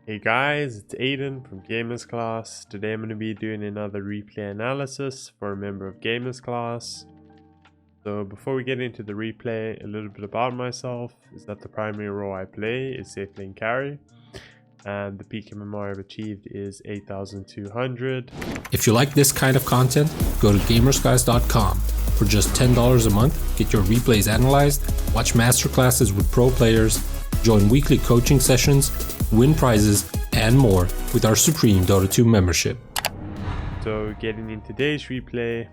Hey guys, it's Aiden from Gamers Class. Today I'm going to be doing another replay analysis for a member of Gamers Class. So before we get into the replay, a little bit about myself is that the primary role I play is safe lane carry, and the peak MMR I've achieved is 8,200. If you like this kind of content, go to gamersclass.com. For just $10 a month, get your replays analyzed, watch masterclasses with pro players, join weekly coaching sessions, win prizes, and more with our Supreme Dota 2 membership. So getting in today's replay,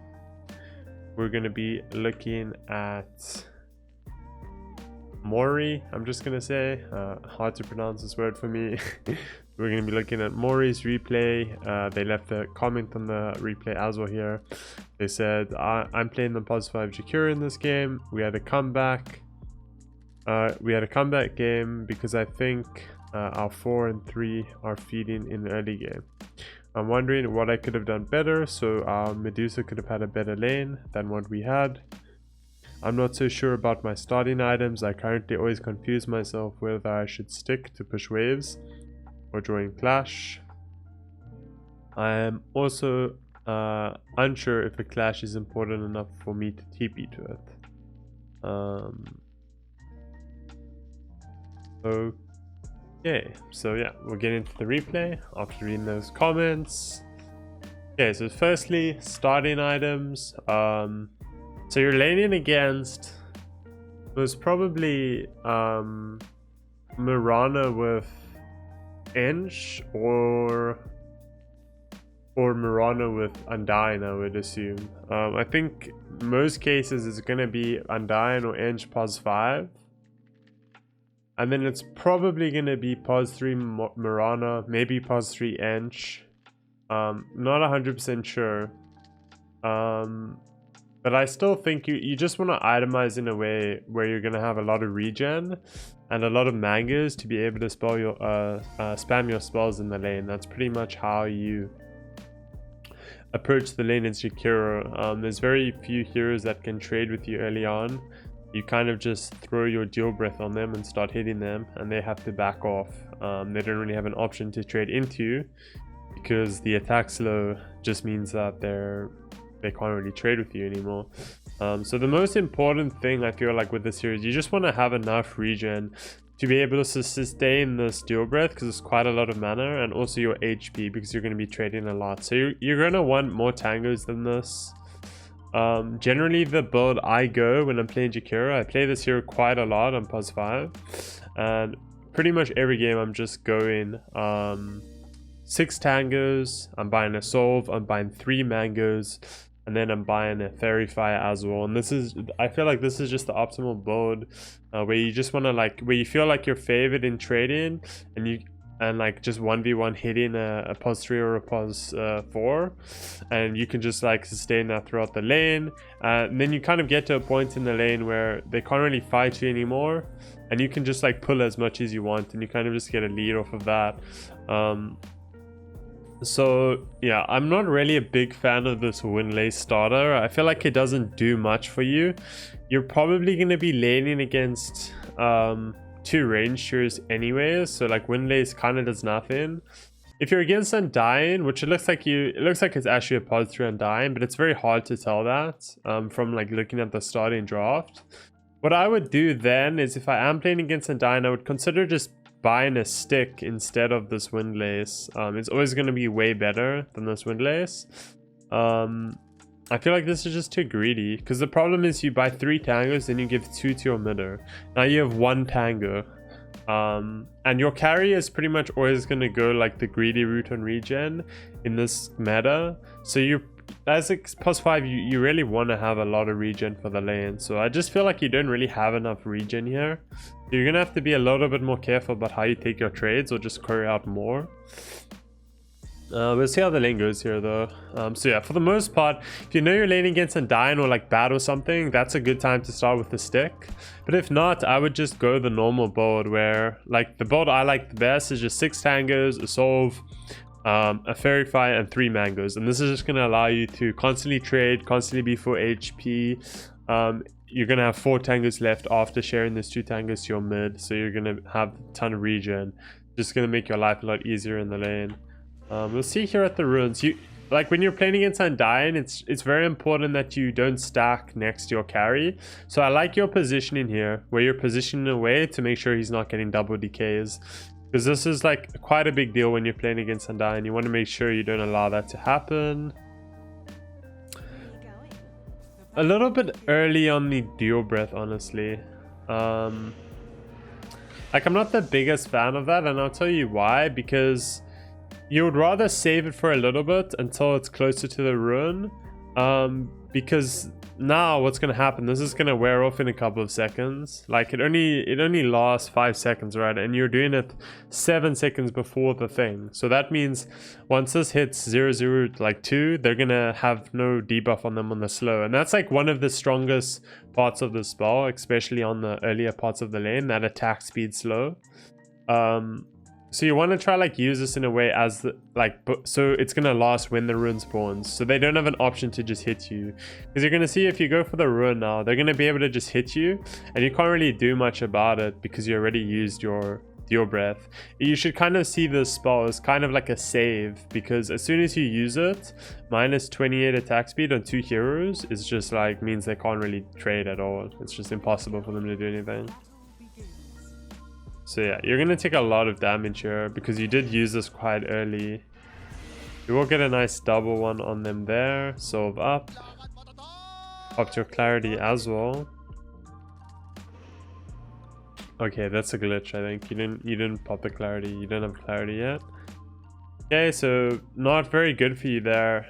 we're going to be looking at Mori. I'm just going to say, hard to pronounce this word for me. We're going to be looking at Mori's replay. They left a comment on the replay as well here. They said, I'm playing the +5 Jakiro in this game. We had a comeback. Game because I think our 4 and 3 are feeding in the early game. I'm wondering what I could have done better so our Medusa could have had a better lane than what we had. I'm not so sure about my starting items. I currently always confuse myself whether I should stick to push waves or join clash. I am also unsure if a clash is important enough for me to TP to it. Okay, so yeah, we'll get into the replay after reading those comments. Okay, so firstly, starting items. So you're laning against was probably Mirana with Inch or Mirana with Undyne, I would assume. I think most cases it's gonna be Undyne or Inch +5. And then it's probably going to be +3 Mirana, maybe +3 Ench. Not 100% sure. But I still think you just want to itemize in a way where you're going to have a lot of regen and a lot of mangas to be able to spell your spam your spells in the lane. That's pretty much how you approach the lane in Jakiro. There's very few heroes that can trade with you early on. You kind of just throw your deal breath on them and start hitting them, and they have to back off. They don't really have an option to trade into because the attack slow just means that they can't really trade with you anymore. So the most important thing I feel like with this series, you just want to have enough regen to be able to sustain this deal breath because it's quite a lot of mana, and also your HP because you're going to be trading a lot. So you're going to want more tangos than this. Generally the build I go when I'm playing Jakiro, I play this hero quite a lot on +5, and pretty much every game I'm just going 6 tangos, I'm buying a solve, I'm buying 3 mangoes, and then I'm buying a fairy fire as well. And I feel like this is just the optimal build where you just want to where you feel like you're favored in trading and like just 1v1 hitting a +3 or a +4, and you can just sustain that throughout the lane, and then you kind of get to a point in the lane where they can't really fight you anymore, and you can just pull as much as you want, and you kind of just get a lead off of that. So yeah, I'm not really a big fan of this Winlay starter. I feel like it doesn't do much for you. You're probably going to be laning against 2 range heroes anyways, so Winlace kind of does nothing. If you're against Undyne, which it looks like it's actually a +3 Undyne, but it's very hard to tell that from looking at the starting draft. What I would do then is, if I am playing against Undyne, I would consider just buying a stick instead of this Windlace. It's always going to be way better than this Windlace. I feel like this is just too greedy, because the problem is you buy 3 tangos, then you give 2 to your midder. Now you have 1 tango, and your carry is pretty much always going to go the greedy route on regen in this meta. So as a +5, you really want to have a lot of regen for the lane. So I just feel like you don't really have enough regen here. You're going to have to be a little bit more careful about how you take your trades, or just carry out more. We'll see how the lane goes here though. So yeah, for the most part, if you know you're laning against Undyne or Bat or something, that's a good time to start with the stick. But if not, I would just go the normal build where the build I like the best is just 6 tangos, a solve, a fairy fire, and 3 mangoes. And this is just going to allow you to constantly trade, constantly be full HP. You're going to have 4 tangos left after sharing those 2 tangos to your mid, so you're going to have a ton of regen. Just gonna make your life a lot easier in the lane. We'll see here at the runes. Like when you're playing against Undying, it's very important that you don't stack next to your carry. So I like your positioning here, where you're positioning away to make sure he's not getting double decays. Because this is like quite a big deal when you're playing against Undying. You want to make sure you don't allow that to happen. A little bit early on the dual breath, honestly. Like I'm not the biggest fan of that, and I'll tell you why. Because you would rather save it for a little bit until it's closer to the rune, because now what's going to happen, this is going to wear off in a couple of seconds. Like it only lasts 5 seconds, right? And you're doing it 7 seconds before the thing. So that means once this hits 0-0 like 2, they're going to have no debuff on them on the slow. And that's like one of the strongest parts of the spell, especially on the earlier parts of the lane, that attack speed slow. So you want to try like use this in a way as the, like, so it's going to last when the rune spawns. So they don't have an option to just hit you. Because you're going to see if you go for the rune now, they're going to be able to just hit you. And you can't really do much about it because you already used your deal breath. You should kind of see this spell as kind of like a save. Because as soon as you use it, minus 28 attack speed on 2 heroes is just like means they can't really trade at all. It's just impossible for them to do anything. So yeah, you're going to take a lot of damage here because you did use this quite early. You will get a nice double one on them there. Solve up. Up your clarity as well. Okay, that's a glitch, I think. You didn't pop the clarity. You don't have clarity yet. Okay, so not very good for you there.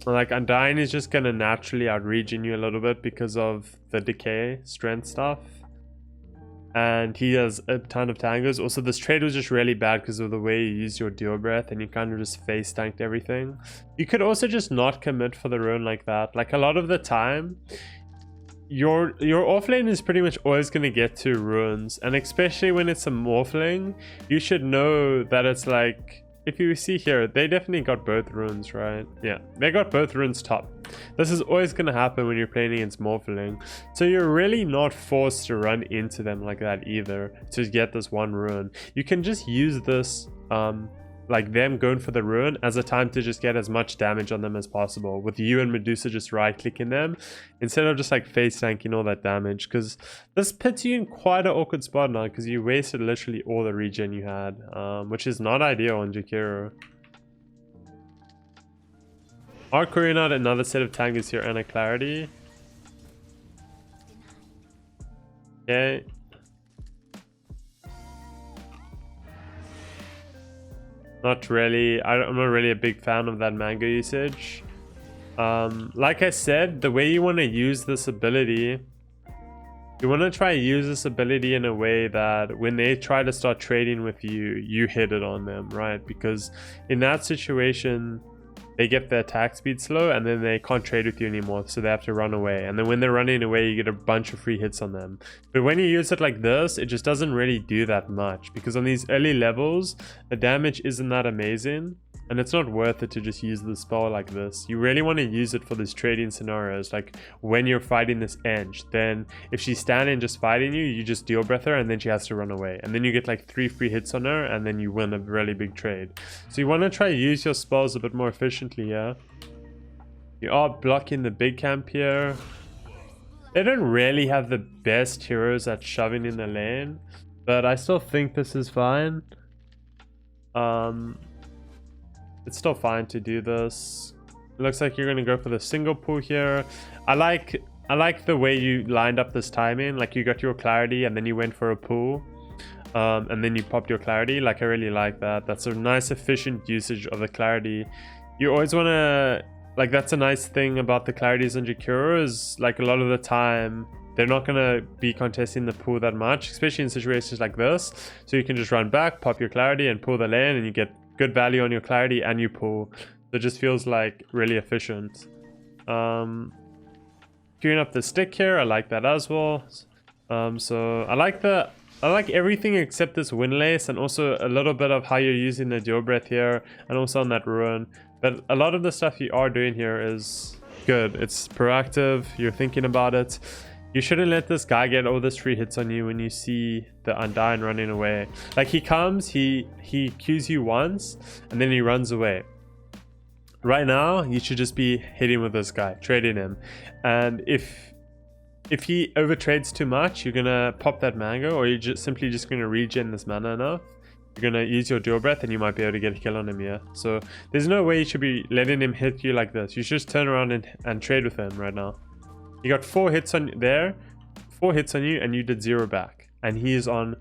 Like Undying is just going to naturally outregen you a little bit because of the decay strength stuff. And he has a ton of tangos. Also, this trade was just really bad because of the way you used your dual breath and you kind of just face tanked everything. You could also just not commit for the rune like that. Like a lot of the time, your offlane is pretty much always going to get 2 runes. And especially when it's a morphling, you should know that it's like, if you see here, they definitely got both runes, right? Yeah, they got both runes top. This is always going to happen when you're playing against morphling. So you're really not forced to run into them like that either to get this 1 rune. You can just use this, like them going for the rune as a time to just get as much damage on them as possible, with you and Medusa just right clicking them instead of just like face tanking all that damage, because this puts you in quite an awkward spot now because you wasted literally all the regen you had, which is not ideal on Jakiro. Archon out another set of tangos here and a clarity. Okay. Not really. I'm not really a big fan of that mango usage. Like I said, the way you want to use this ability, you want to try to use this ability in a way that when they try to start trading with you, you hit it on them, right? Because in that situation, they get their attack speed slow and then they can't trade with you anymore, so they have to run away. And then when they're running away, you get a bunch of free hits on them. But when you use it like this, it just doesn't really do that much, because on these early levels, the damage isn't that amazing. And it's not worth it to just use the spell like this. You really want to use it for these trading scenarios, like when you're fighting this Eng. Then if she's standing just fighting you, you just deal breath her and then she has to run away. And then you get like 3 free hits on her and then you win a really big trade. So you want to try to use your spells a bit more efficiently here. You are blocking the big camp here. They don't really have the best heroes at shoving in the lane, but I still think this is fine. It's still fine to do this. It looks like you're going to go for the single pull here. I like the way you lined up this timing. Like you got your clarity and then you went for a pull. And then you popped your clarity. Like I really like that. That's a nice efficient usage of the clarity. You always want to... Like that's a nice thing about the clarities in Jakiro is like a lot of the time they're not going to be contesting the pull that much, especially in situations like this. So you can just run back, pop your clarity and pull the lane and you get good value on your clarity and you pull. So it just feels like really efficient. Queuing up the stick here, I like that as well. So I like everything except this windlace and also a little bit of how you're using the dual breath here and also on that rune. But a lot of the stuff you are doing here is good. It's proactive, you're thinking about it. You shouldn't let this guy get all this free hits on you when you see the Undyne running away. Like, he comes, he Qs you once, and then he runs away. Right now, you should just be hitting with this guy, trading him. And if he overtrades too much, you're gonna pop that mango, or you're simply just gonna regen this mana enough. You're gonna use your dual breath and you might be able to get a kill on him here. So there's no way you should be letting him hit you like this. You should just turn around and trade with him right now. You got 4 hits on there, 4 hits on you, and you did 0 back. And he is on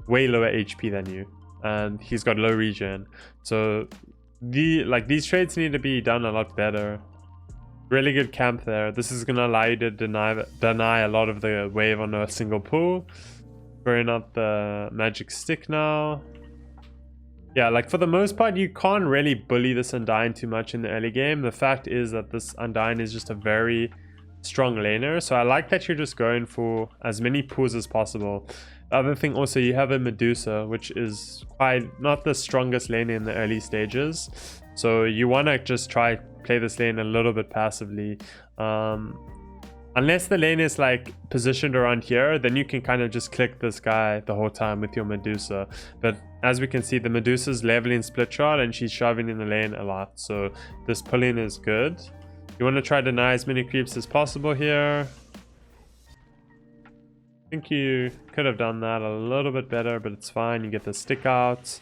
way lower HP than you, and he's got low regen. So these trades need to be done a lot better. Really good camp there. This is gonna allow you to deny a lot of the wave on a single pull. Burn up the magic stick now. Yeah, like for the most part, you can't really bully this Undyne too much in the early game. The fact is that this Undyne is just a very strong laner, so I like that you're just going for as many pulls as possible. The other thing also, you have a Medusa, which is quite not the strongest lane in the early stages, so you want to just try play this lane a little bit passively. Unless the lane is like positioned around here, then you can kind of just click this guy the whole time with your Medusa. But as we can see, the Medusa's leveling split shot and she's shoving in the lane a lot, so this pulling is good. You want to try to deny as many creeps as possible here. I think you could have done that a little bit better, but it's fine. You get the stick out.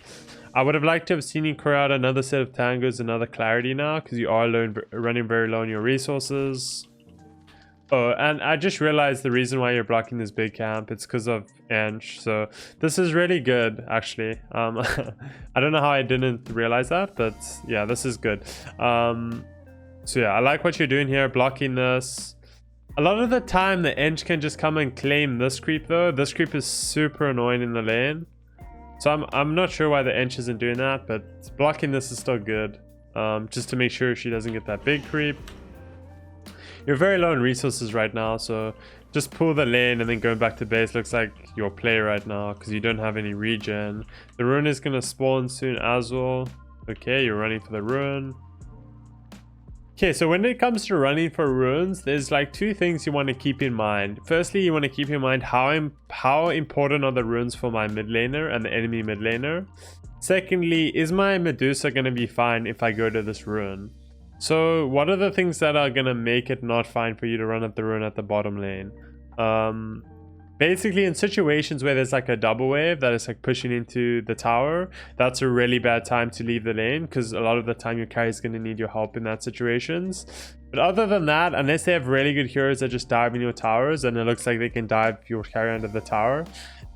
I would have liked to have seen you clear out another set of tangos, another clarity now, because you are running very low on your resources. Oh, and I just realized the reason why you're blocking this big camp. It's because of Ench. So this is really good, actually. I don't know how I didn't realize that, but yeah, this is good. So yeah, I like what you're doing here, blocking this. A lot of the time, the Ench can just come and claim this creep, though. This creep is super annoying in the lane. So I'm not sure why the Ench isn't doing that, but blocking this is still good. Just to make sure she doesn't get that big creep. You're very low on resources right now, so just pull the lane and then going back to base looks like your play right now because you don't have any regen. The Rune is going to spawn soon as well. Okay, you're running for the Rune. Okay, so when it comes to running for runes, there's like 2 things you want to keep in mind. Firstly, you want to keep in mind how important are the runes for my mid laner and the enemy mid laner. Secondly, is my Medusa going to be fine if I go to this rune? So what are the things that are going to make it not fine for you to run at the rune at the bottom lane? Basically, in situations where there's like a double wave that is like pushing into the tower, that's a really bad time to leave the lane because a lot of the time your carry is going to need your help in that situations. But other than that, unless they have really good heroes that just dive in your towers and it looks like they can dive your carry under the tower,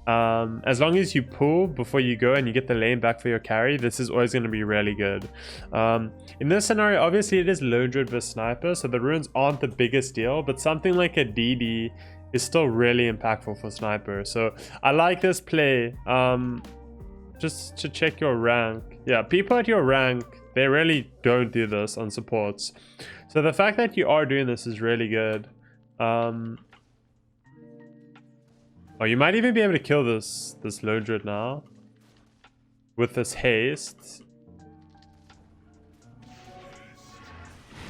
as long as you pull before you go and you get the lane back for your carry, this is always going to be really good. In this scenario, obviously it is lone druid versus sniper, so the runes aren't the biggest deal, but something like a DD is still really impactful for sniper. So I like this play. Just to check your rank. Yeah, people at your rank, they really don't do this on supports. So the fact that you are doing this is really good. Oh, you might even be able to kill this lone druid now with this haste.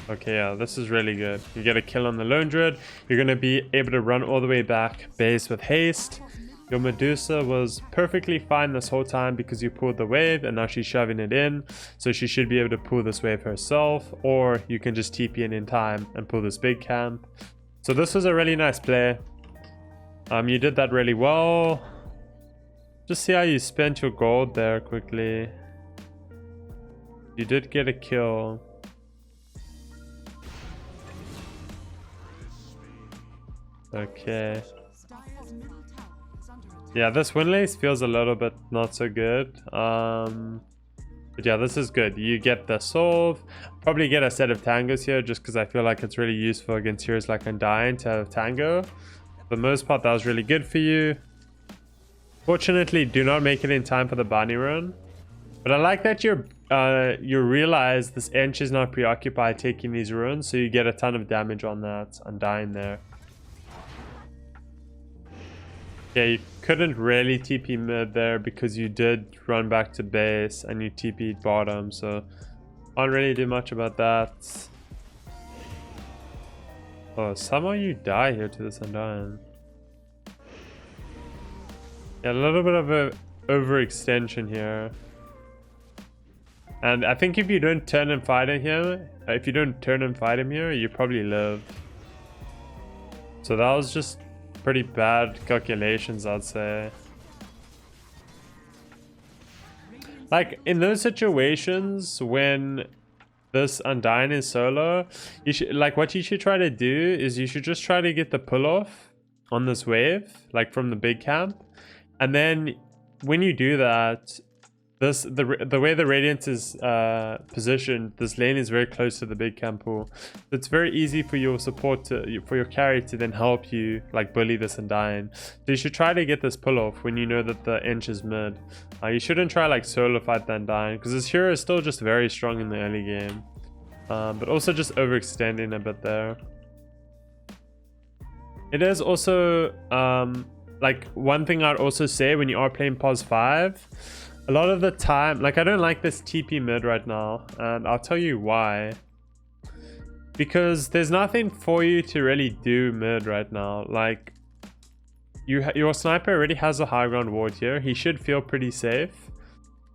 Okay, yeah, this is really good. You get a kill on the lone druid. You're going to be able to run all the way back base with haste. Your Medusa was perfectly fine this whole time because you pulled the wave and now she's shoving it in. So she should be able to pull this wave herself, or you can just TP in time and pull this big camp. So this was a really nice play. You did that really well. Just see how you spent your gold there quickly. You did get a kill. Okay. Yeah, this win lace feels a little bit not so good. But yeah, this is good. You get the solve. Probably get a set of tangos here just because I feel like it's really useful against heroes like Undyne to have tango. For the most part, that was really good for you. Fortunately, do not make it in time for the bounty run. But I like that you realize this Ench is not preoccupied taking these runes, so you get a ton of damage on that Undyne there. Yeah, you couldn't really TP mid there because you did run back to base and you TP'd bottom, so can't really do much about that. Oh, somehow you die here to this Undyne. Yeah, a little bit of a overextension here. And I think if you don't turn and fight him here, you probably live. So that was just pretty bad calculations, I'd say. Like, in those situations when this Undyne is solo, you should, like, what you should try to do is you should just try to get the pull off on this wave, like from the big camp. And then when you do that, the way the Radiance is positioned, this lane is very close to the big camp pool. It's very easy for your support for your carry to then help you like bully this Undyne. So you should try to get this pull off when you know that the inch is mid. You shouldn't try like solo fight the Undyne because this hero is still just very strong in the early game, but also just overextending a bit there. It is also like one thing I'd also say when you are playing pos 5. A lot of the time, like I don't like this TP mid right now, and I'll tell you why. Because there's nothing for you to really do mid right now. Like, your sniper already has a high ground ward here. He should feel pretty safe.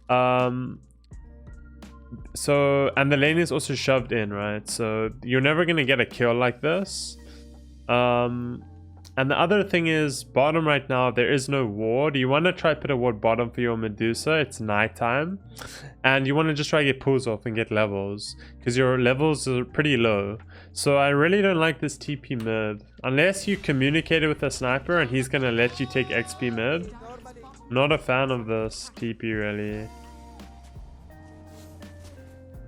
And the lane is also shoved in, right? So you're never gonna get a kill like this. And the other thing is, bottom right now, there is no ward. You want to try put a ward bottom for your Medusa. It's nighttime. And you want to just try to get pulls off and get levels. Because your levels are pretty low. So I really don't like this TP mid. Unless you communicate it with a sniper and he's going to let you take XP mid. Not a fan of this TP really.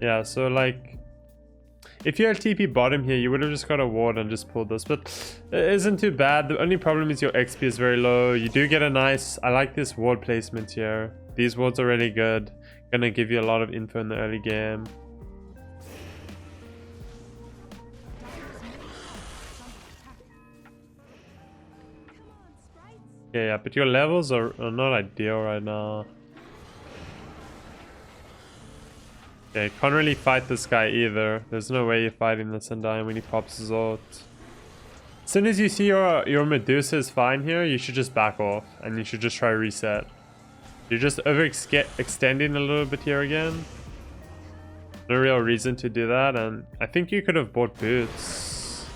Yeah, so like... if you had TP bottom here, you would have just got a ward and just pulled this, but it isn't too bad. The only problem is your XP is very low. You do get a nice... I like this ward placement here. These wards are really good. Gonna give you a lot of info in the early game. Yeah, but your levels are not ideal right now. Okay, can't really fight this guy either. There's no way you're fighting this Undyne when he pops his ult. As soon as you see your Medusa is fine here, you should just back off and you should just try reset. You're just overextending a little bit here again. No real reason to do that, and I think you could have bought boots.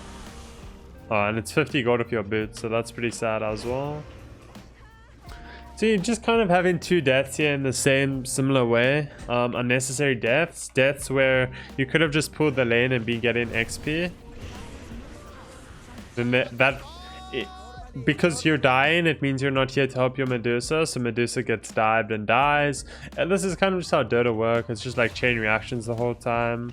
Oh, and it's 50 gold of your boots, so that's pretty sad as well. So you're just kind of having two deaths here in the same similar way. Unnecessary deaths. Deaths where you could have just pulled the lane and been getting XP. And because you're dying, it means you're not here to help your Medusa. So Medusa gets dived and dies. And this is kind of just how Dota works. It's just like chain reactions the whole time.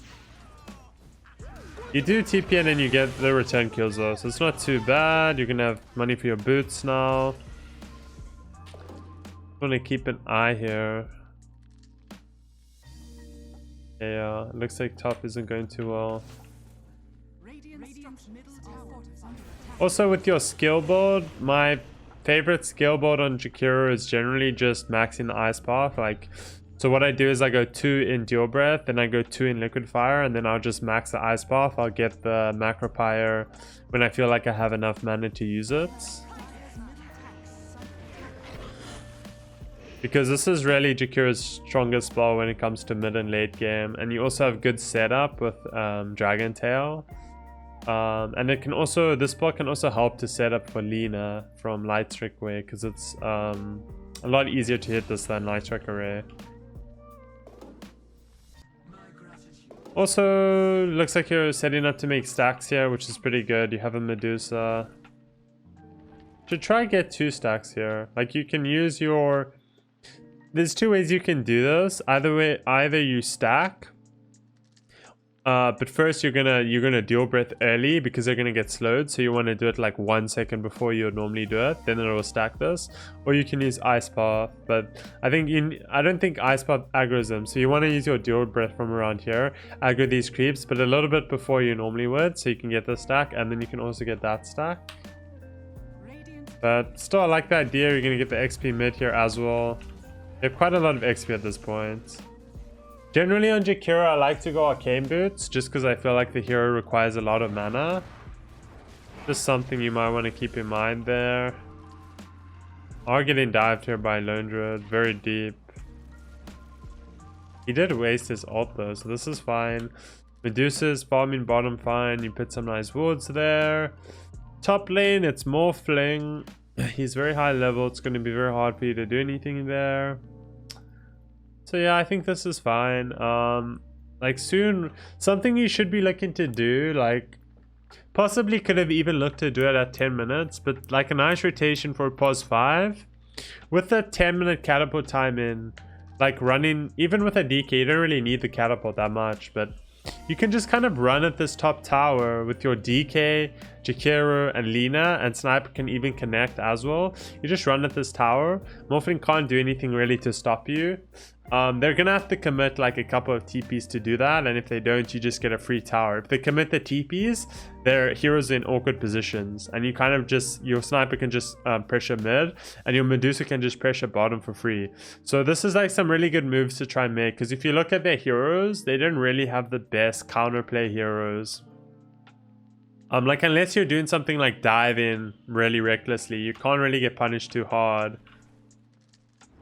You do TP and then you get the return kills though. So it's not too bad. You're going to have money for your boots now. Want to keep an eye here. Yeah, it looks like top isn't going too well. Also with your skill build, my favorite skill build on Jakiro is generally just maxing the ice path. Like, so what I do is I go 2 in Dual Breath, then I go 2 in Liquid Fire, and then I'll just max the ice path. I'll get the Macro Pyre when I feel like I have enough mana to use it. Because this is really Jakiro's strongest spell when it comes to mid and late game. And you also have good setup with Dragon Tail. And it can also, this spell can also help to set up for Lina from Light Strike Way. Because it's a lot easier to hit this than Light Strike Array. Also, looks like you're setting up to make stacks here, which is pretty good. You have a Medusa. Should try and get 2 stacks here. Like you can use your... There's 2 ways you can do this. Either you stack, but first you're gonna Dual Breath early because they're gonna get slowed. So you want to do it like 1 second before you would normally do it. Then it will stack this, or you can use Ice Path. But I don't think Ice Path aggroes them. So you want to use your Dual Breath from around here, aggro these creeps, but a little bit before you normally would, so you can get the stack, and then you can also get that stack. But still, I like the idea. You're gonna get the XP mid here as well. You have quite a lot of XP at this point. Generally on Jakiro, I like to go Arcane Boots just because I feel like the hero requires a lot of mana. Just something you might want to keep in mind there. Are getting dived here by Lone Druid. Very deep. He did waste his ult though, so this is fine. Medusa's farming bottom fine. You put some nice wards there. Top lane, it's Morphling. He's very high level. It's going to be very hard for you to do anything there. So yeah, I think this is fine. Like soon, something you should be looking to do, like possibly could have even looked to do it at 10 minutes, but like a nice rotation for pos 5. With the 10-minute catapult time in, like running, even with a DK, you don't really need the catapult that much, but you can just kind of run at this top tower with your DK, Jakiro, and Lina, and Sniper can even connect as well. You just run at this tower. Morphling can't do anything really to stop you. They're gonna have to commit like a couple of TPs to do that, and if they don't, you just get a free tower. If they commit the TPs, their heroes in awkward positions, and you kind of just, your Sniper can just pressure mid, and your Medusa can just pressure bottom for free. So this is like some really good moves to try and make, because if you look at their heroes, they don't really have the best counterplay heroes. Like unless you're doing something like dive in really recklessly, you can't really get punished too hard.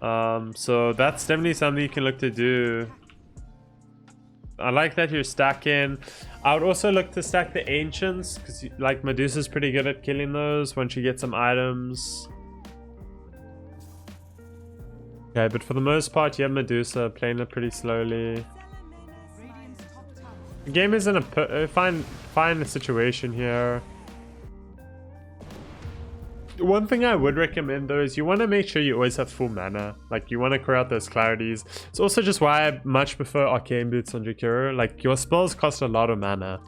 So that's definitely something you can look to do. I like that you're stacking. I would also look to stack the ancients, because like Medusa's pretty good at killing those once you get some items. Okay, but for the most part, you have Medusa playing it pretty slowly. The game is in a fine situation here. One thing I would recommend though is you want to make sure you always have full mana. Like you want to clear out those clarities. It's also just why I much prefer Arcane Boots on Jakiro. Like your spells cost a lot of mana.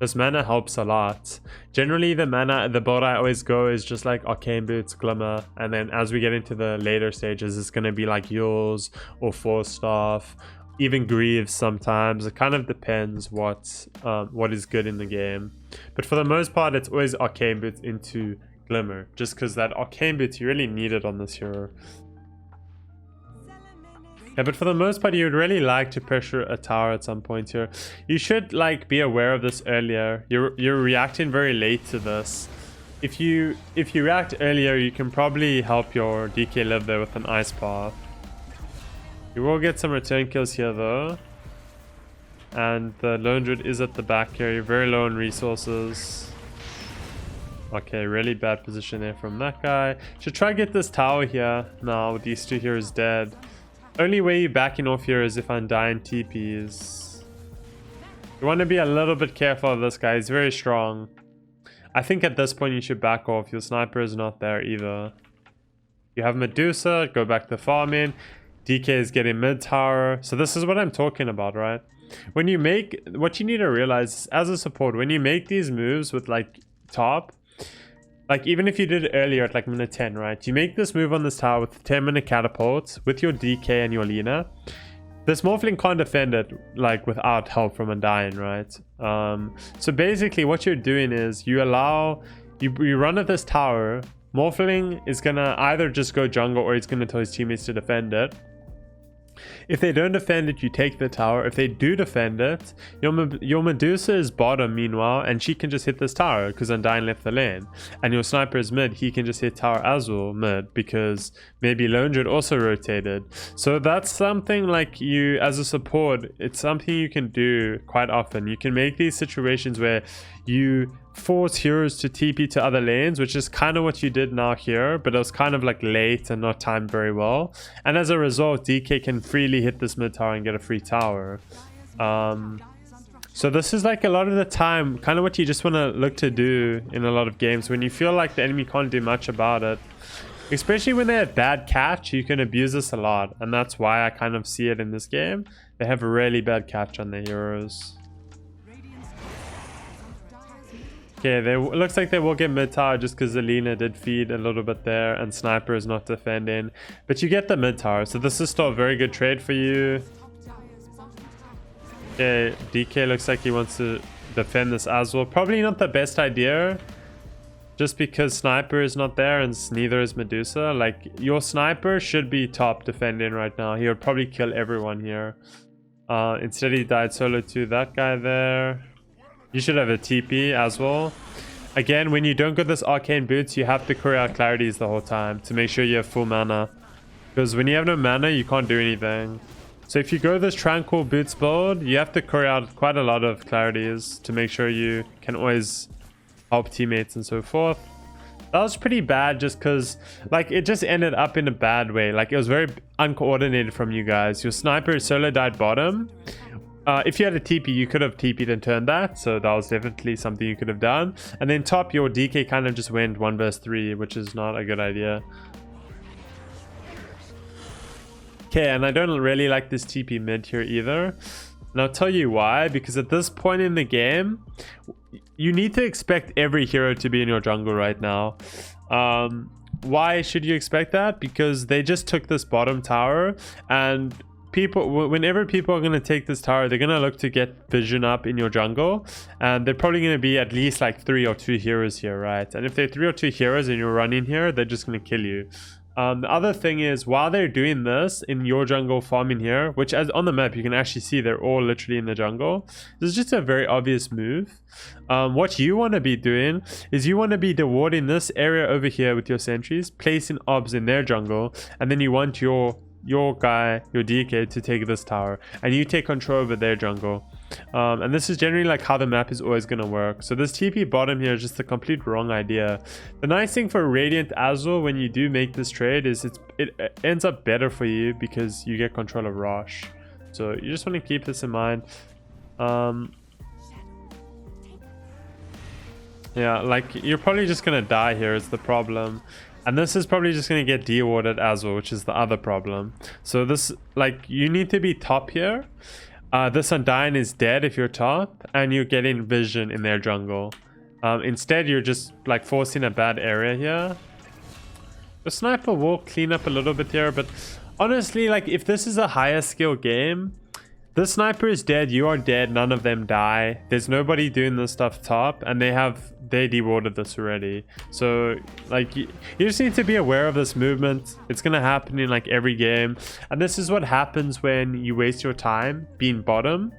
This mana helps a lot. Generally the build I always go is just like Arcane Boots, Glimmer, and then as we get into the later stages it's going to be like Yules or Force Staff, even Greaves sometimes. It kind of depends what is good in the game. But for the most part it's always Arcane Boots into Glimmer, just because that Arcane Boots you really need it on this hero. Yeah, but for the most part you would really like to pressure a tower at some point here. You should like be aware of this earlier. You're reacting very late to this. If you react earlier, you can probably help your DK live there with an Ice Path. You will get some return kills here though. And the Lone Druid is at the back here. You're very low on resources. Okay, really bad position there from that guy. Should try to get this tower here. No, these two heroes dead. Only way you're backing off here is if Undying TPs. You want to be a little bit careful of this guy. He's very strong. I think at this point you should back off. Your Sniper is not there either. You have Medusa. Go back to farming. DK is getting mid tower. So this is what I'm talking about, right? When you make... What you need to realize as a support, when you make these moves with like top... Like even if you did it earlier at like minute 10, right? You make this move on this tower with 10-minute catapults with your DK and your Lina. This Morphling can't defend it like without help from Undying, right? So basically what you're doing is you run at this tower. Morphling is gonna either just go jungle or he's gonna tell his teammates to defend it. If they don't defend it, you take the tower. If they do defend it, your Medusa is bottom meanwhile, and she can just hit this tower because Undying left the lane. And your Sniper is mid, he can just hit tower as well mid because maybe Lone Druid also rotated. So that's something like you, as a support, it's something you can do quite often. You can make these situations where you force heroes to TP to other lanes, which is kind of what you did now here, but it was kind of like late and not timed very well. And as a result, DK can freely hit this mid tower and get a free tower. So this is like a lot of the time kind of what you just want to look to do in a lot of games when you feel like the enemy can't do much about it. Especially when they have bad catch, you can abuse this a lot, and that's why I kind of see it in this game. They have a really bad catch on their heroes. Okay, it looks like they will get mid tower just because Zelina did feed a little bit there and Sniper is not defending. But you get the mid tower, so this is still a very good trade for you. Okay, DK looks like he wants to defend this as well. Probably not the best idea, just because Sniper is not there and neither is Medusa. Like, your Sniper should be top defending right now. He would probably kill everyone here. Instead he died solo to that guy there. You should have a TP as well. Again, when you don't get this arcane boots, you have to carry out clarities the whole time to make sure you have full mana. Because when you have no mana, you can't do anything. So if you go this tranquil boots build, you have to carry out quite a lot of clarities to make sure you can always help teammates and so forth. That was pretty bad just because like it just ended up in a bad way. Like it was very uncoordinated from you guys. Your sniper solo died bottom. If you had a TP, you could have TP'd and turned that, so that was definitely something you could have done. And then top, your DK kind of just went 1 vs 3, which is not a good idea. Okay, and I don't really like this TP mid here either. And I'll tell you why, because at this point in the game, you need to expect every hero to be in your jungle right now. Why should you expect that? Because they just took this bottom tower, and whenever people are going to take this tower, they're going to look to get vision up in your jungle, and they're probably going to be at least like 3 or 2 heroes here, right? And if they're 3 or 2 heroes and you're running here, they're just going to kill you. The other thing is, while they're doing this in your jungle farming here, which as on the map you can actually see they're all literally in the jungle, this is just a very obvious move. What you want to be doing is you want to be dewarding this area over here with your sentries, placing obs in their jungle, and then you want your guy, your DK, to take this tower, and you take control over their jungle. And this is generally like how the map is always going to work. So this TP bottom here is just a complete wrong idea. The nice thing for Radiant as well when you do make this trade is it ends up better for you because you get control of Rosh. So you just want to keep this in mind. Yeah, like you're probably just going to die here is the problem. And this is probably just going to get dewarded as well, which is the other problem. So this, like, you need to be top here. This Undying is dead if you're top, and you're getting vision in their jungle. Instead, you're just, like, forcing a bad area here. The sniper will clean up a little bit here, but honestly, like, if this is a higher skill game, the sniper is dead, you are dead, none of them die. There's nobody doing this stuff top, and they dewarded this already. So like you just need to be aware of this movement. It's gonna happen in like every game, and this is what happens when you waste your time being bottom.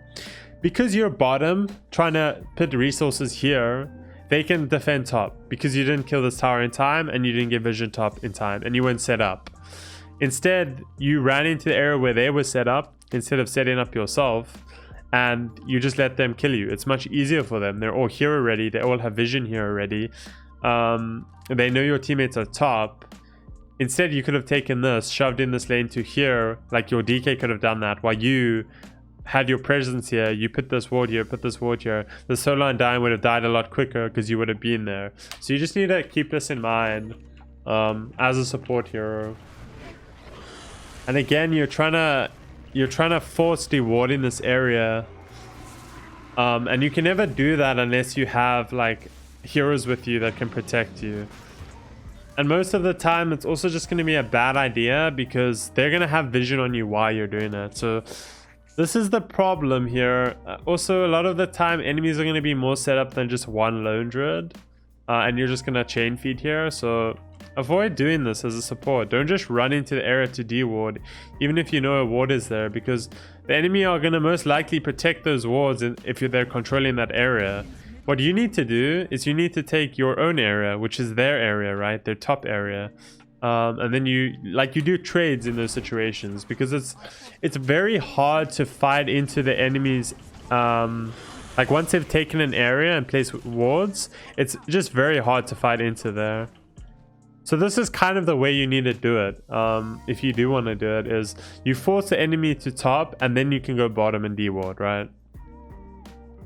Because you're bottom trying to put resources here, they can defend top because you didn't kill this tower in time and you didn't get vision top in time and you weren't set up. Instead, you ran into the area where they were set up instead of setting up yourself, and you just let them kill you. It's much easier for them. They're all here already. They all have vision here already. They know your teammates are top. Instead, you could have taken this, shoved in this lane to here, like your DK could have done that, while you had your presence here. You put this ward here, put this ward here. The solo Undying would have died a lot quicker because you would have been there. So you just need to keep this in mind as a support hero. And again, you're trying to force dewarding this area, and you can never do that unless you have like heroes with you that can protect you. And most of the time it's also just going to be a bad idea because they're going to have vision on you while you're doing it. So this is the problem here. Also, a lot of the time enemies are going to be more set up than just one lone druid, and you're just going to chain feed here. So avoid doing this as a support. Don't just run into the area to deward, even if you know a ward is there, because the enemy are going to most likely protect those wards if they're controlling that area. What you need to do is you need to take your own area, which is their area, right? Their top area. And then you do trades in those situations, because it's very hard to fight into the enemy's like once they've taken an area and placed wards, it's just very hard to fight into there. So this is kind of the way you need to do it. If you do want to do it, is you force the enemy to top and then you can go bottom and deward, right?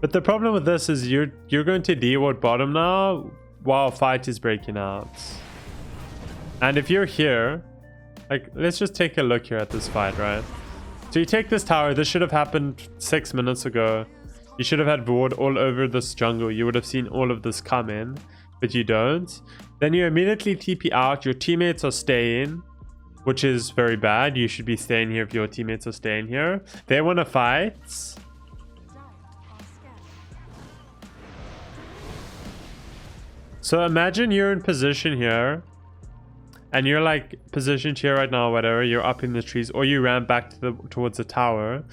But the problem with this is you're going to deward bottom now while fight is breaking out. And if you're here, like, let's just take a look here at this fight, right? So you take this tower. This should have happened 6 minutes ago. You should have had ward all over this jungle. You would have seen all of this come in, but you don't. Then you immediately TP out. Your teammates are staying, which is very bad. You should be staying here if your teammates are staying here. They want to fight. So imagine you're in position here, and you're like positioned here right now, whatever. You're up in the trees, or you ran back towards the tower.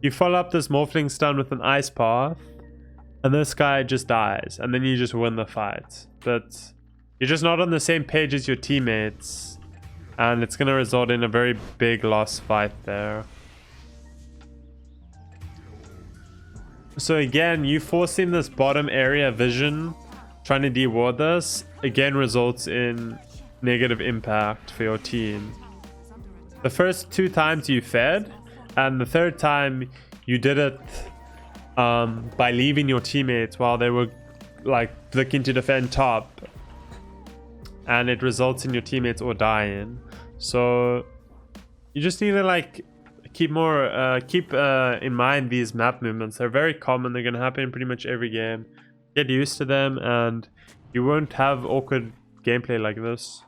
You follow up this Morphling stun with an ice path, and this guy just dies, and then you just win the fight. But you're just not on the same page as your teammates, and it's going to result in a very big loss fight there. So again, you forcing this bottom area vision, trying to deward this, again results in negative impact for your team. The first 2 times you fed, and the 3rd time you did it by leaving your teammates while they were like looking to defend top, and it results in your teammates all dying. So you just need to like keep in mind these map movements. They're very common. They're going to happen in pretty much every game. Get used to them, and you won't have awkward gameplay like this.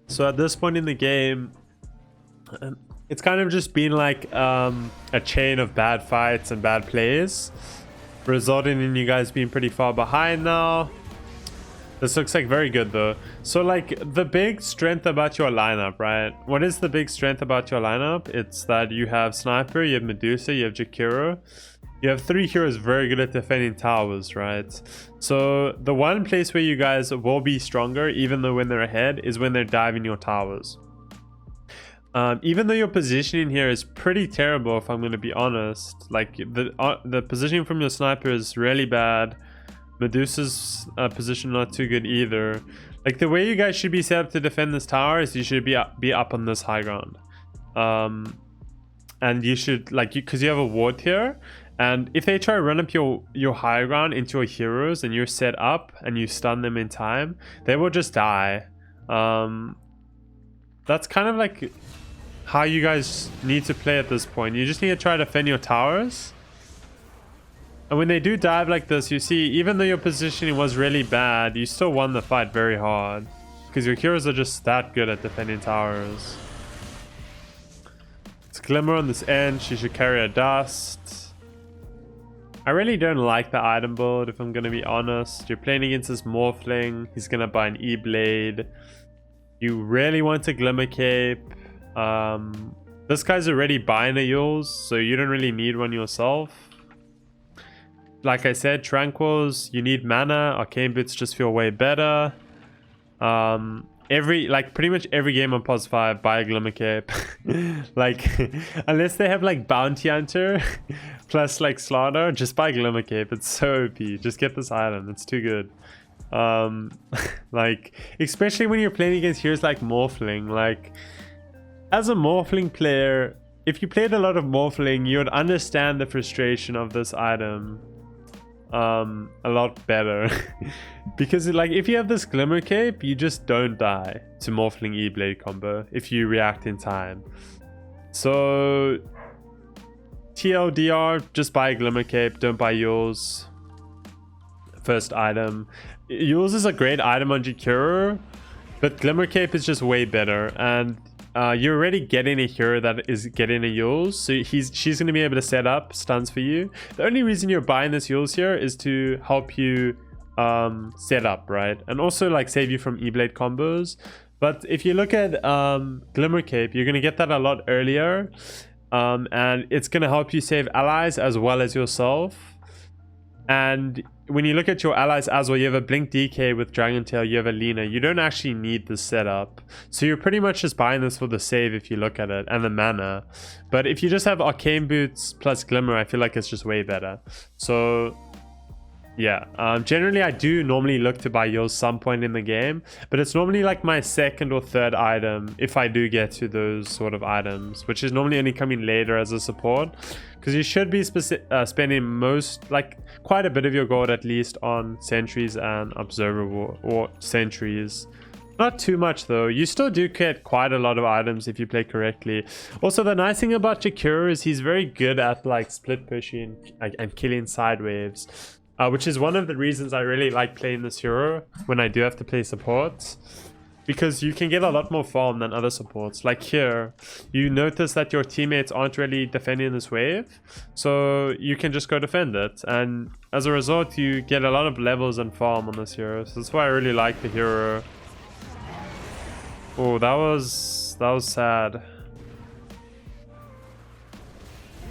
So at this point in the game, it's kind of just been like a chain of bad fights and bad plays, resulting in you guys being pretty far behind now. This looks like very good though. So like the big strength about your lineup, right? What is the big strength about your lineup? It's that you have Sniper, you have Medusa, you have Jakiro. You have 3 heroes very good at defending towers, right? So the one place where you guys will be stronger, even though when they're ahead, is when they're diving your towers. Even though your positioning here is pretty terrible, if I'm going to be honest. Like the positioning from your Sniper is really bad. Medusa's position not too good either. Like the way you guys should be set up to defend this tower is you should be up on this high ground. And you should like because you have a ward here. And if they try to run up your high ground into your heroes and you're set up and you stun them in time, they will just die. That's kind of like how you guys need to play at this point. You just need to try to defend your towers. And when they do dive like this, you see, even though your positioning was really bad, you still won the fight very hard. Because your heroes are just that good at defending towers. It's Glimmer on this end. She should carry a dust. I really don't like the item build, if I'm going to be honest. You're playing against this Morphling. He's going to buy an E-Blade. You really want a Glimmer Cape. This guy's already buying a Yules, so you don't really need one yourself. Like I said, Tranquils, you need mana. Arcane Boots just feel way better. Pretty much every game on POS 5, buy a Glimmer Cape. Like, unless they have like Bounty Hunter plus like Slaughter, just buy Glimmer Cape. It's so OP. Just get this item. It's too good. Like, especially when you're playing against heroes like Morphling. Like, as a Morphling player, if you played a lot of Morphling, you would understand the frustration of this item a lot better. Because like if you have this Glimmer Cape, you just don't die to Morphling E-Blade combo if you react in time. So TLDR, just buy a Glimmer Cape, don't buy Yules. First item. Yules is a great item on Jakiro, but Glimmer Cape is just way better, and you're already getting a hero that is getting a Yules, so she's going to be able to set up stuns for you. The only reason you're buying this Yules here is to help you set up, right? And also like save you from E-Blade combos. But if you look at Glimmer Cape, you're going to get that a lot earlier, and it's going to help you save allies as well as yourself. And when you look at your allies as well, you have a Blink DK with Dragon Tail, you have a Lina. You don't actually need the setup. So you're pretty much just buying this for the save if you look at it, and the mana. But if you just have Arcane Boots plus Glimmer, I feel like it's just way better. So yeah, generally I do normally look to buy Yules some point in the game, but it's normally like my second or third item if I do get to those sort of items, which is normally only coming later as a support, because you should be spending quite a bit of your gold at least on sentries and observer or sentries. Not too much though. You still do get quite a lot of items if you play correctly. Also, the nice thing about Jakiro is he's very good at like split pushing and killing side waves. Which is one of the reasons I really like playing this hero when I do have to play supports, because you can get a lot more farm than other supports. Like here, you notice that your teammates aren't really defending this wave, so you can just go defend it, and as a result you get a lot of levels and farm on this hero. So that's why I really like the hero. Oh, that was sad.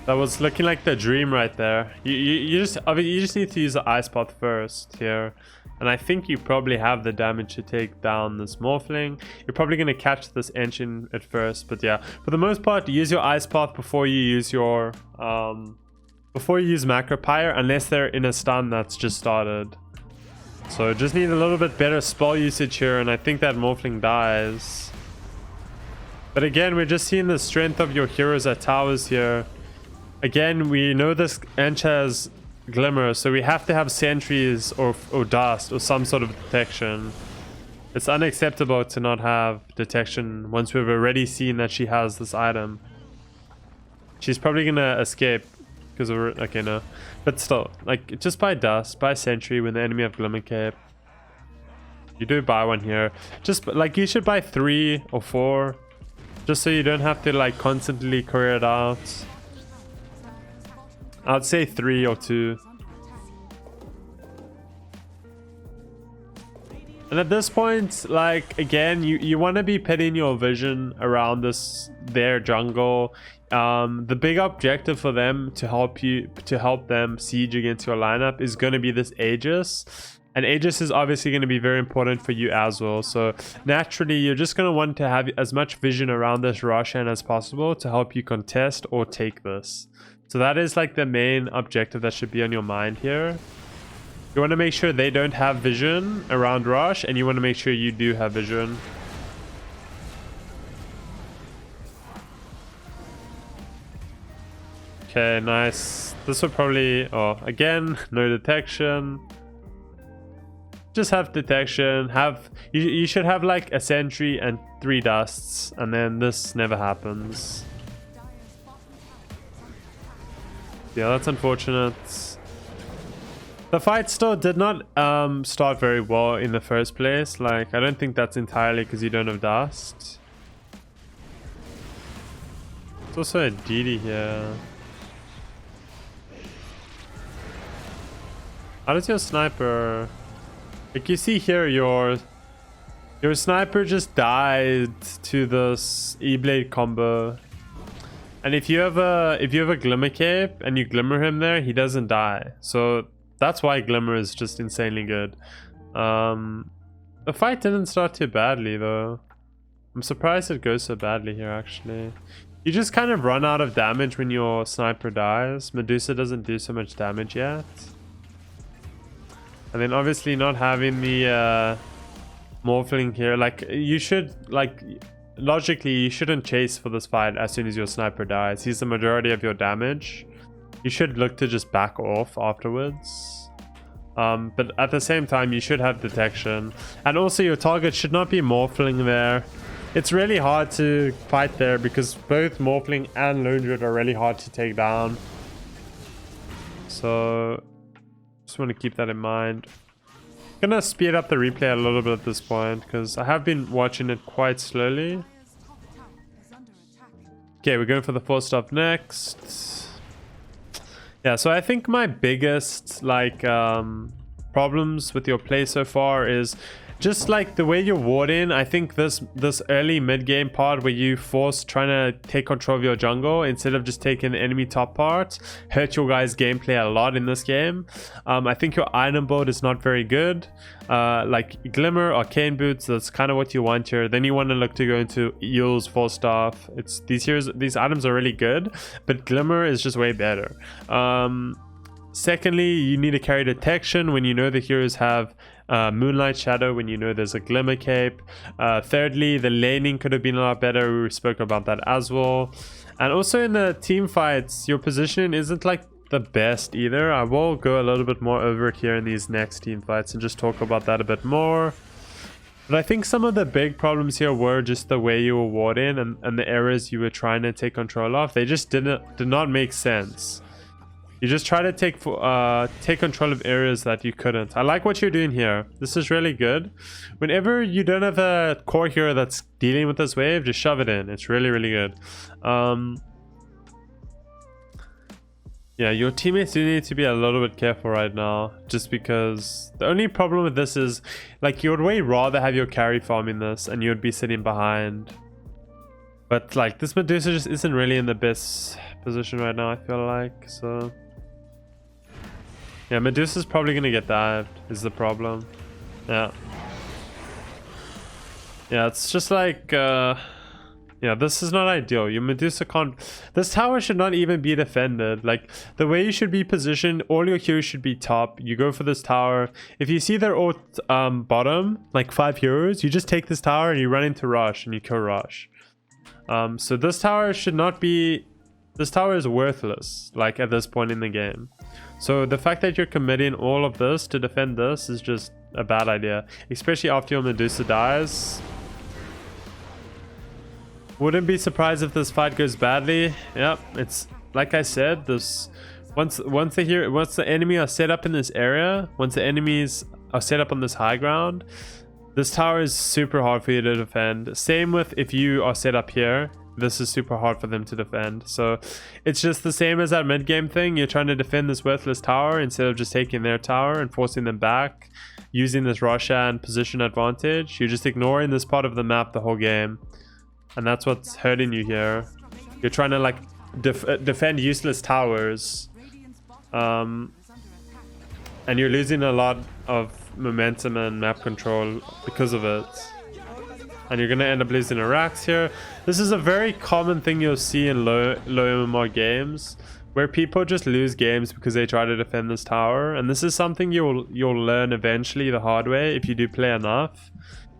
That was looking like the dream right there. You just need to use the ice path first here. And I think you probably have the damage to take down this Morphling. You're probably going to catch this engine at first. But yeah, for the most part, use your ice path before you use your... before you use Macro Pyre, unless they're in a stun that's just started. So just need a little bit better spell usage here, and I think that Morphling dies. But again, we're just seeing the strength of your heroes at towers here. Again, we know this Ench has Glimmer, so we have to have sentries or dust or some sort of detection. It's unacceptable to not have detection once we've already seen that she has this item. She's probably gonna escape because of her, okay, no. But still, like, just buy dust, buy sentry when the enemy have Glimmer Cape. You do buy one here. Just like, you should buy 3 or 4, just so you don't have to like constantly carry it out. I'd say 3 or 2. And at this point, like, again, you want to be pitting your vision around their jungle. The big objective for them to help them siege against your lineup is going to be this Aegis. And Aegis is obviously going to be very important for you as well. So naturally, you're just going to want to have as much vision around this Roshan as possible to help you contest or take this. So that is like the main objective that should be on your mind here. You want to make sure they don't have vision around Rush, and you want to make sure you do have vision. Okay, nice. This would probably... oh, again, no detection. Just have detection. You should have like a sentry and 3 dusts, and then this never happens. Yeah, that's unfortunate. The fight still did not start very well in the first place. Like, I don't think that's entirely because you don't have dust. There's also a DD here. How does your sniper... like, you see here, your sniper just died to this E-Blade combo. And if you have a Glimmer Cape and you Glimmer him there, he doesn't die. So that's why Glimmer is just insanely good. The fight didn't start too badly though. I'm surprised it goes so badly here actually. You just kind of run out of damage when your sniper dies. Medusa doesn't do so much damage yet. And then obviously not having the Morphling here, like, you should, like, logically you shouldn't chase for this fight as soon as your sniper dies. He's the majority of your damage. You should look to just back off afterwards. But at the same time, you should have detection. And also your target should not be Morphling there. It's really hard to fight there because both Morphling and Lone Druid are really hard to take down. So just want to keep that in mind. I'm gonna speed up the replay a little bit at this point because I have been watching it quite slowly. Okay, we're going for the 4 stuff next. Yeah, so I think my biggest like problems with your play so far is just like the way you're warding. I think this early mid game part where you force trying to take control of your jungle instead of just taking the enemy top part hurt your guys' gameplay a lot in this game. I think your item build is not very good. Like Glimmer, Arcane Boots, that's kind of what you want here. Then you want to look to go into Eels, 4 staff. It's these items are really good, but Glimmer is just way better. Secondly, you need to carry detection when you know the heroes have Moonlight Shadow, when you know there's a Glimmer Cape. Thirdly, the laning could have been a lot better. We spoke about that as well. And also in the team fights, your position isn't like the best either. I will go a little bit more over it here in these next team fights and just talk about that a bit more. But I think some of the big problems here were just the way you were warding and the areas you were trying to take control of. They just did not make sense. You just try to take control of areas that you couldn't. I like what you're doing here. This is really good. Whenever you don't have a core hero that's dealing with this wave, just shove it in. It's really, really good. Yeah, your teammates do need to be a little bit careful right now. Just because the only problem with this is, like, you would way rather have your carry farming this and you would be sitting behind. But like this Medusa just isn't really in the best position right now, I feel like. So yeah, Medusa's probably gonna get dived is the problem. Yeah. Yeah, it's just like yeah, this is not ideal. Your Medusa can't... This tower should not even be defended. Like, the way you should be positioned, all your heroes should be top. You go for this tower. If you see they're all bottom, like 5 heroes, you just take this tower and you run into Rush and you kill Rush. So this tower should not be... This tower is worthless, like, at this point in the game. So the fact that you're committing all of this to defend this is just a bad idea. Especially after your Medusa dies. Wouldn't be surprised if this fight goes badly. Yep, it's like I said, this once the enemy are set up in this area, once the enemies are set up on this high ground, this tower is super hard for you to defend. Same with if you are set up here, this is super hard for them to defend. So it's just the same as that mid game thing. You're trying to defend this worthless tower instead of just taking their tower and forcing them back, using this Roshan position advantage. You're just ignoring this part of the map the whole game. And that's what's hurting you here. You're trying to like defend useless towers. And you're losing a lot of momentum and map control because of it. And you're going to end up losing Iraqs here. This is a very common thing you'll see in low MMR games, where people just lose games because they try to defend this tower. And this is something you'll learn eventually the hard way if you do play enough.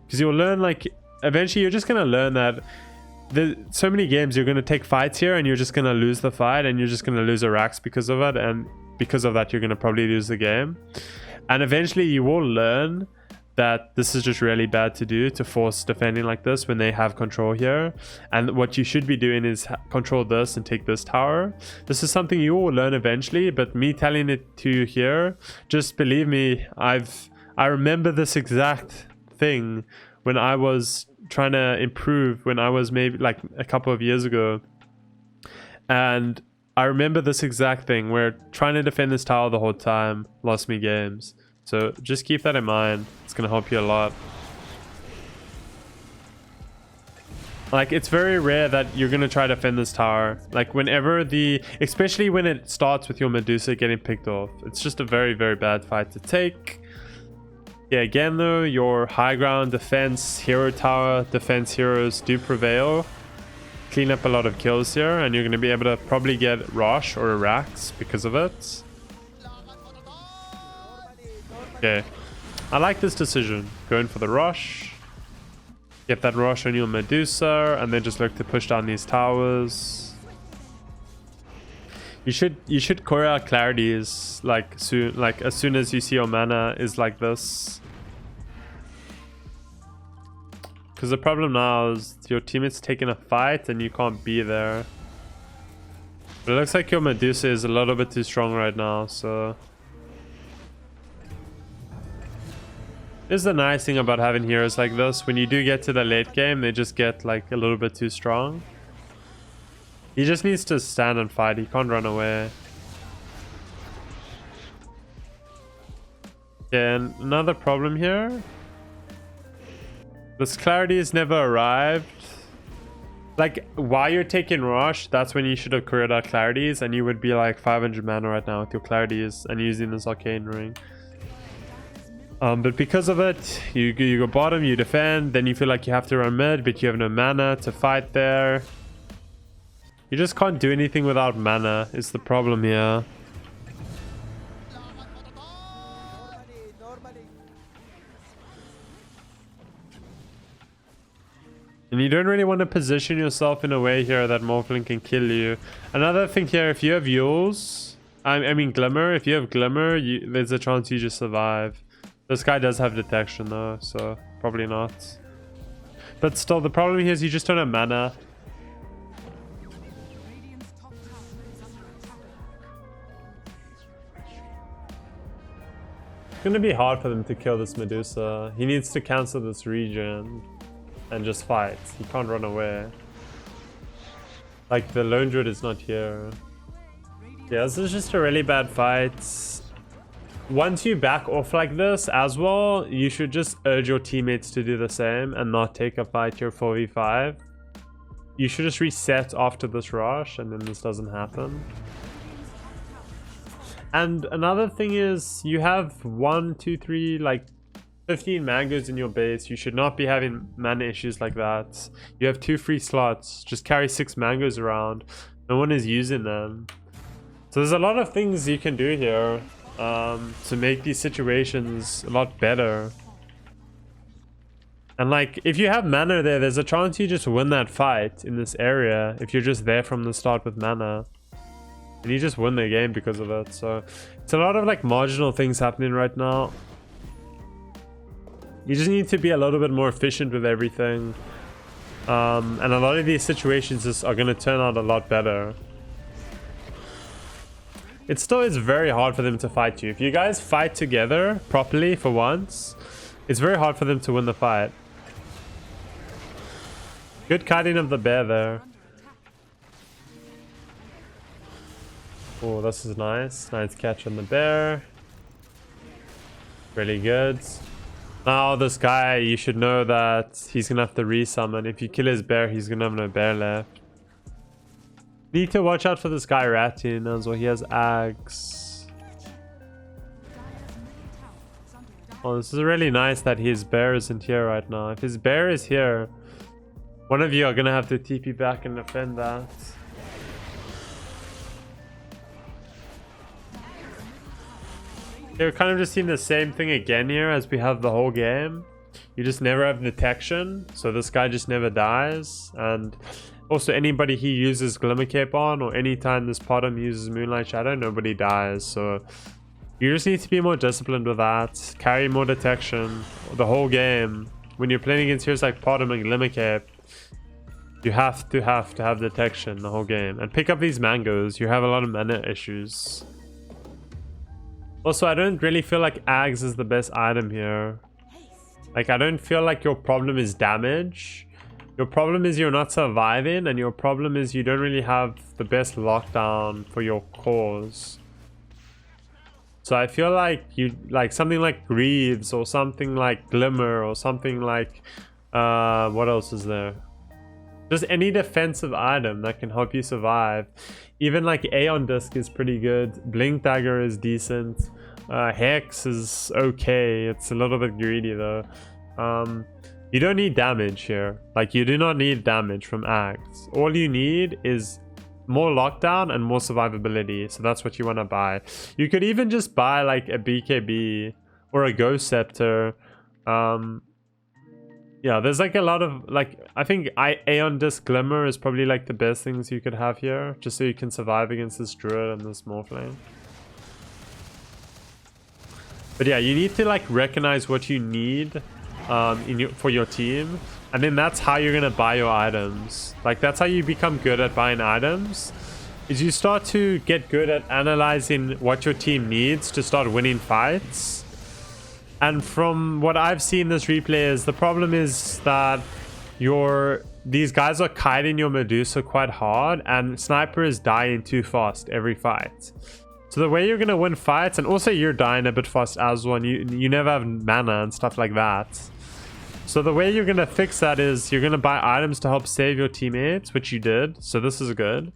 Because you'll learn like... Eventually, you're just going to learn that there's so many games you're going to take fights here and you're just going to lose the fight and you're just going to lose Iraqs because of it. And because of that, you're going to probably lose the game. And eventually, you will learn that this is just really bad to do, to force defending like this when they have control here. And what you should be doing is control this and take this tower. This is something you will learn eventually, but me telling it to you here, just believe me, I remember this exact thing when I was trying to improve, when I was maybe like a couple of years ago. And I remember this exact thing where trying to defend this tower the whole time lost me games. So just keep that in mind. It's going to help you a lot. Like, it's very rare that you're going to try to defend this tower. Like, whenever especially when it starts with your Medusa getting picked off. It's just a very, very bad fight to take. Yeah, again though, your high ground defense hero tower defense heroes do prevail. Clean up a lot of kills here, and you're going to be able to probably get Rosh or Iraqs because of it. Okay, I like this decision. Going for the Rosh. Get that Rosh on your Medusa, and then just look to push down these towers. You should core out clarities like soon, like as soon as you see your mana is like this. Because the problem now is your teammate's taking a fight and you can't be there. But it looks like your Medusa is a little bit too strong right now, so... This is the nice thing about having heroes like this. When you do get to the late game, they just get like a little bit too strong. He just needs to stand and fight. He can't run away. Okay, and another problem here. This clarity has never arrived. Like, while you're taking Rush, that's when you should have cleared out clarities, and you would be like 500 mana right now with your clarities and using this arcane ring. But because of it, you go bottom, you defend, then you feel like you have to run mid, but you have no mana to fight there. You just can't do anything without mana, is the problem here. And you don't really want to position yourself in a way here that Morphling can kill you. Another thing here, if you have Yules, I mean Glimmer, if you have Glimmer, there's a chance you just survive. This guy does have detection though, so probably not. But still, the problem here is you just don't have mana. It's gonna be hard for them to kill this Medusa. He needs to cancel this regen and just fight. He can't run away. Like, the Lone Druid is not here. Yeah, this is just a really bad fight. Once you back off like this as well, you should just urge your teammates to do the same and not take a fight here 4v5. you should just reset after this rush, and then this doesn't happen. And another thing is, you have 1, 2, 3, like 15 mangoes in your base. You should not be having mana issues like that. You have 2 free slots. Just carry 6 mangoes around. No one is using them. So there's a lot of things you can do here to make these situations a lot better. And like, if you have mana there, there's a chance you just win that fight in this area if you're just there from the start with mana. And you just win the game because of it. So it's a lot of like marginal things happening right now. You just need to be a little bit more efficient with everything. And a lot of these situations are going to turn out a lot better. It still is very hard for them to fight you. If you guys fight together properly for once, it's very hard for them to win the fight. Good kiting of the bear there. Oh, this is nice. Nice catch on the bear. Really good. Now this guy, you should know that he's gonna have to resummon. If you kill his bear, he's gonna have no bear left. Need to watch out for this guy ratting as well. He has Ags. Oh, this is really nice that his bear isn't here right now. If his bear is here, one of you are gonna have to TP back and defend that. We're kind of just seeing the same thing again here as we have the whole game. You just never have detection, so this guy just never dies. And also anybody he uses Glimmer Cape on, or anytime this bottom uses Moonlight Shadow, nobody dies. So you just need to be more disciplined with that. Carry more detection the whole game. When you're playing against heroes like bottom and Glimmer Cape, you have to have detection the whole game. And pick up these mangoes. You have a lot of mana issues. Also, I don't really feel like Ags is the best item here. Like, I don't feel like your problem is damage. Your problem is you're not surviving, and your problem is you don't really have the best lockdown for your cause. So I feel like you like something like Greaves, or something like Glimmer, or something like what else is there? Just any defensive item that can help you survive. Even like Aeon Disc is pretty good. Blink Dagger is decent. Hex is okay. It's a little bit greedy though. You don't need damage here. Like, you do not need damage from Ags. All you need is more lockdown and more survivability. So that's what you want to buy. You could even just buy like a BKB or a Ghost Scepter. Yeah, there's like a lot of, like, I think Aeon Disc Glimmer is probably like the best things you could have here, just so you can survive against this Druid and this Morphling. But yeah, you need to like recognize what you need for your team, and then that's how you're gonna buy your items. Like, that's how you become good at buying items, is you start to get good at analyzing what your team needs to start winning fights. And from what I've seen this replay is, the problem is that these guys are kiting your Medusa quite hard, and Sniper is dying too fast every fight. So the way you're going to win fights, and also you're dying a bit fast as well, and you never have mana and stuff like that. So the way you're going to fix that is you're going to buy items to help save your teammates, which you did. So this is good.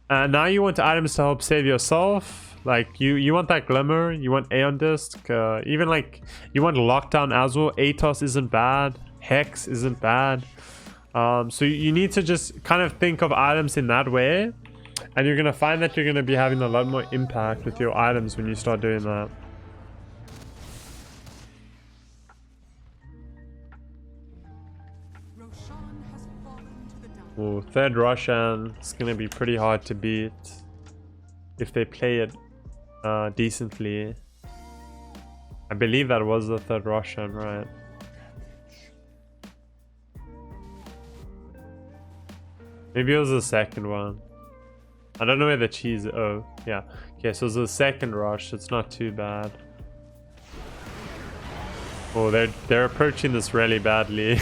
And now you want items to help save yourself. Like, you want that Glimmer, you want Aeon Disc, even like you want Lockdown as well. Atos isn't bad, Hex isn't bad. So you need to just kind of think of items in that way, and you're gonna find that you're gonna be having a lot more impact with your items when you start doing that. Ooh, third Roshan is gonna be pretty hard to beat if they play it decently. I believe that was the third Roshan, right? Maybe it was the second one. I don't know where the cheese. Oh, yeah. Okay, so it's the second rush. It's not too bad. Oh, they're approaching this really badly.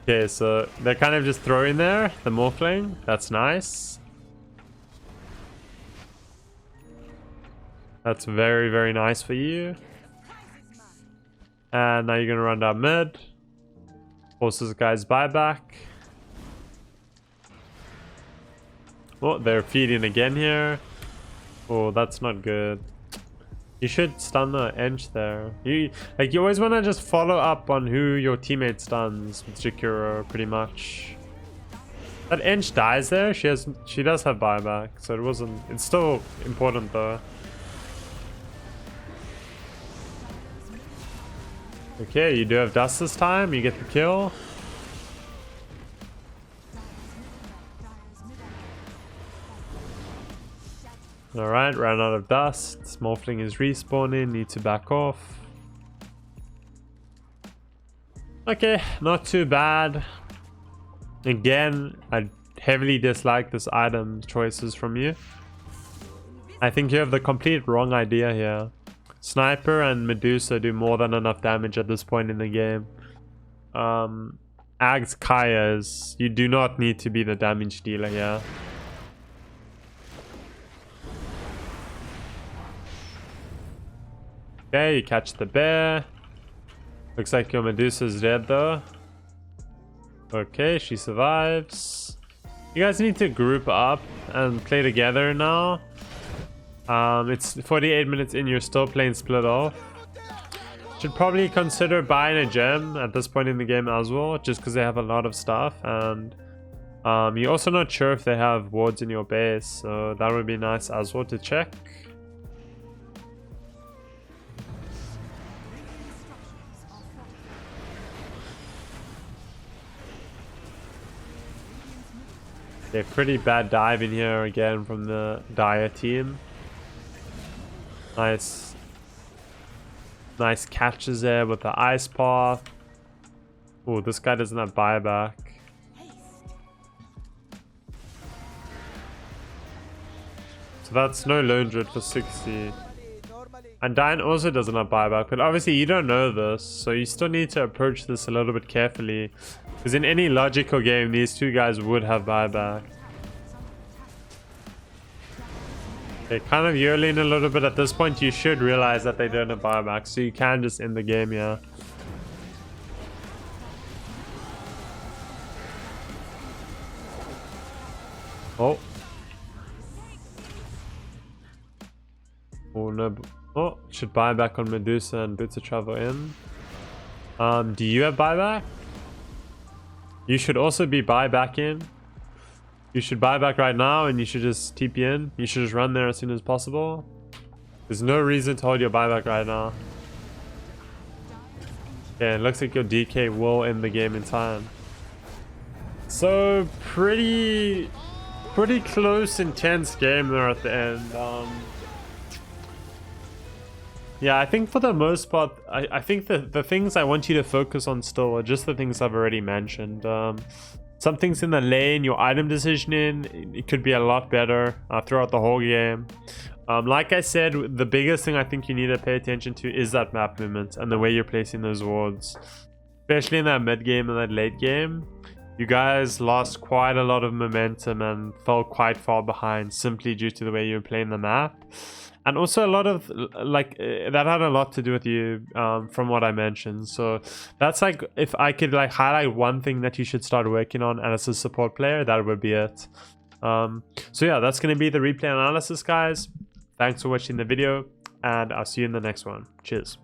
Okay, so they're kind of just throwing there the Morphling. That's nice. That's very, very nice for you. And now you're gonna run down mid. Force this guy's buyback. Oh, they're feeding again here. Oh, that's not good. You should stun the Ench there. You always want to just follow up on who your teammate stuns with Jakiro, pretty much. That Ench dies there. She does have buyback, so it's still important though. Okay, you do have dust this time. You get the kill. Alright, ran out of dust. Morphling is respawning, need to back off. Okay, not too bad. Again, I heavily dislike this item choices from you. I think you have the complete wrong idea here. Sniper and Medusa do more than enough damage at this point in the game. Ags Kaya's, you do not need to be the damage dealer here. Okay, you catch the bear. Looks like your Medusa's dead though. Okay, she survives. You guys need to group up and play together now. It's 48 minutes in, you're still playing split off. Should probably consider buying a gem at this point in the game as well, just because they have a lot of stuff. And you're also not sure if they have wards in your base, so that would be nice as well to check. They're pretty bad dive in here again from the Dire team. Nice catches there with the ice path. Oh, this guy doesn't have buyback. So that's no lone druid for 60. And Diane also doesn't have buyback, but obviously you don't know this, so you still need to approach this a little bit carefully. Because in any logical game, these two guys would have buyback. They're kind of yearling a little bit at this point. You should realize that they don't have buyback, so you can just end the game here. Oh. Oh no. Oh, should buyback on Medusa and Boots of Travel in. Do you have buyback? You should also be buyback in. You should buy back right now and you should just TP in. You should just run there as soon as possible. There's no reason to hold your buyback right now. Okay, it looks like your DK will end the game in time. So pretty close, intense game there at the end. Yeah, I think for the most part, I think the things I want you to focus on still are just the things I've already mentioned. Some things in the lane, your item decisioning, it could be a lot better throughout the whole game. Like I said, the biggest thing I think you need to pay attention to is that map movement and the way you're placing those wards. Especially in that mid game and that late game. You guys lost quite a lot of momentum and fell quite far behind simply due to the way you were playing the map. And also a lot of, that had a lot to do with you from what I mentioned. So that's like, if I could like highlight one thing that you should start working on as a support player, that would be it. So yeah, that's going to be the replay analysis, guys. Thanks for watching the video, and I'll see you in the next one. Cheers.